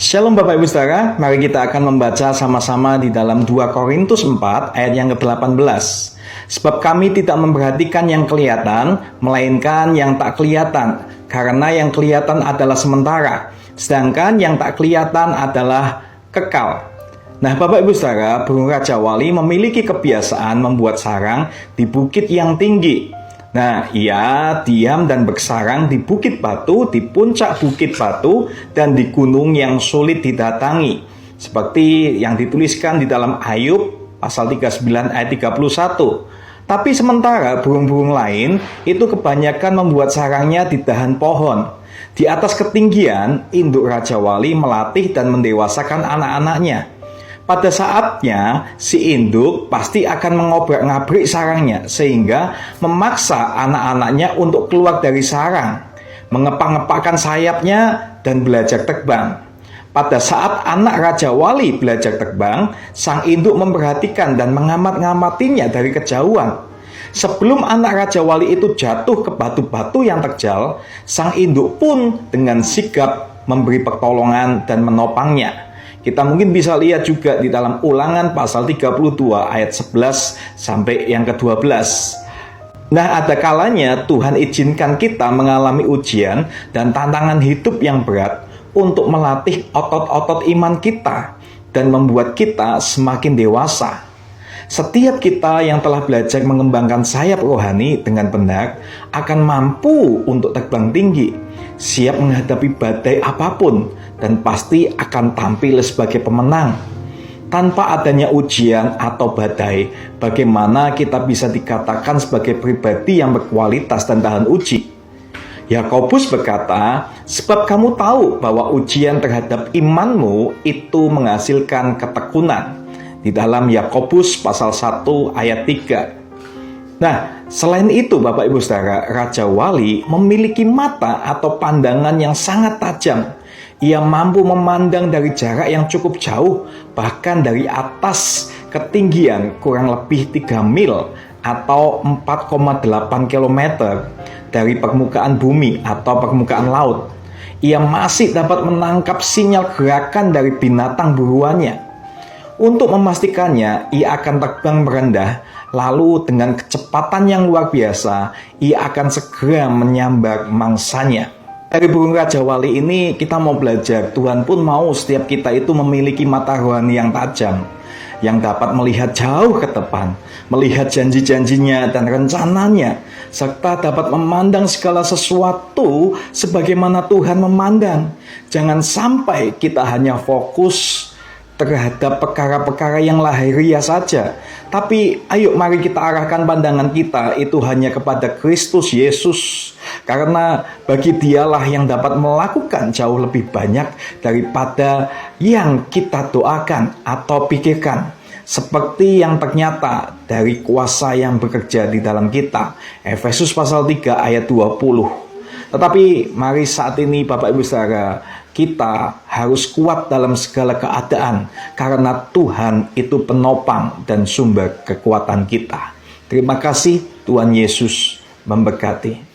Shalom Bapak Ibu Saudara, mari kita akan membaca sama-sama di dalam 2 Korintus 4 ayat yang ke-18. Sebab kami tidak memperhatikan yang kelihatan, melainkan yang tak kelihatan, karena yang kelihatan adalah sementara, sedangkan yang tak kelihatan adalah kekal. Nah Bapak Ibu Saudara, burung Raja Wali memiliki kebiasaan membuat sarang di bukit yang tinggi. Nah, ia diam dan bersarang di bukit batu, di puncak bukit batu, dan di gunung yang sulit didatangi. Seperti yang dituliskan di dalam Ayub pasal 39 ayat 31. Tapi sementara burung-burung lain itu kebanyakan membuat sarangnya di dahan pohon. Di atas ketinggian, induk Raja Wali melatih dan mendewasakan anak-anaknya. Pada saatnya, si induk pasti akan mengobrak-ngabrik sarangnya sehingga memaksa anak-anaknya untuk keluar dari sarang, mengepak-ngepakkan sayapnya dan belajar terbang. Pada saat anak Raja Wali belajar terbang, sang induk memperhatikan dan mengamat-ngamatinya dari kejauhan. Sebelum anak Raja Wali itu jatuh ke batu-batu yang terjal, sang induk pun dengan sigap memberi pertolongan dan menopangnya. Kita mungkin bisa lihat juga di dalam Ulangan pasal 32 ayat 11 sampai yang ke-12. Nah, ada kalanya Tuhan izinkan kita mengalami ujian dan tantangan hidup yang berat untuk melatih otot-otot iman kita dan membuat kita semakin dewasa. Setiap kita yang telah belajar mengembangkan sayap rohani dengan benar akan mampu untuk terbang tinggi, siap menghadapi badai apapun, dan pasti akan tampil sebagai pemenang. Tanpa adanya ujian atau badai, bagaimana kita bisa dikatakan sebagai pribadi yang berkualitas dan tahan uji? Yakobus berkata, sebab kamu tahu bahwa ujian terhadap imanmu itu menghasilkan ketekunan. Di dalam Yakobus pasal 1 ayat 3. Nah, selain itu Bapak Ibu Saudara, Raja Wali memiliki mata atau pandangan yang sangat tajam. Ia mampu memandang dari jarak yang cukup jauh, bahkan dari atas ketinggian kurang lebih 3 mil atau 4,8 km dari permukaan bumi atau permukaan laut. Ia masih dapat menangkap sinyal gerakan dari binatang buruannya. Untuk memastikannya, ia akan terbang merendah, lalu dengan kecepatan yang luar biasa, ia akan segera menyambar mangsanya. Dari burung Raja Wali ini kita mau belajar, Tuhan pun mau setiap kita itu memiliki mata rohani yang tajam, yang dapat melihat jauh ke depan, melihat janji-janjinya dan rencananya, serta dapat memandang segala sesuatu sebagaimana Tuhan memandang. Jangan sampai kita hanya fokus terhadap perkara-perkara yang lahiriah saja. Tapi ayo mari kita arahkan pandangan kita itu hanya kepada Kristus Yesus. Karena bagi Dialah yang dapat melakukan jauh lebih banyak daripada yang kita doakan atau pikirkan. Seperti yang ternyata dari kuasa yang bekerja di dalam kita. Efesus pasal 3 ayat 20. Tetapi mari saat ini Bapak Ibu Saudara, kita harus kuat dalam segala keadaan karena Tuhan itu penopang dan sumber kekuatan kita. Terima kasih, Tuhan Yesus memberkati.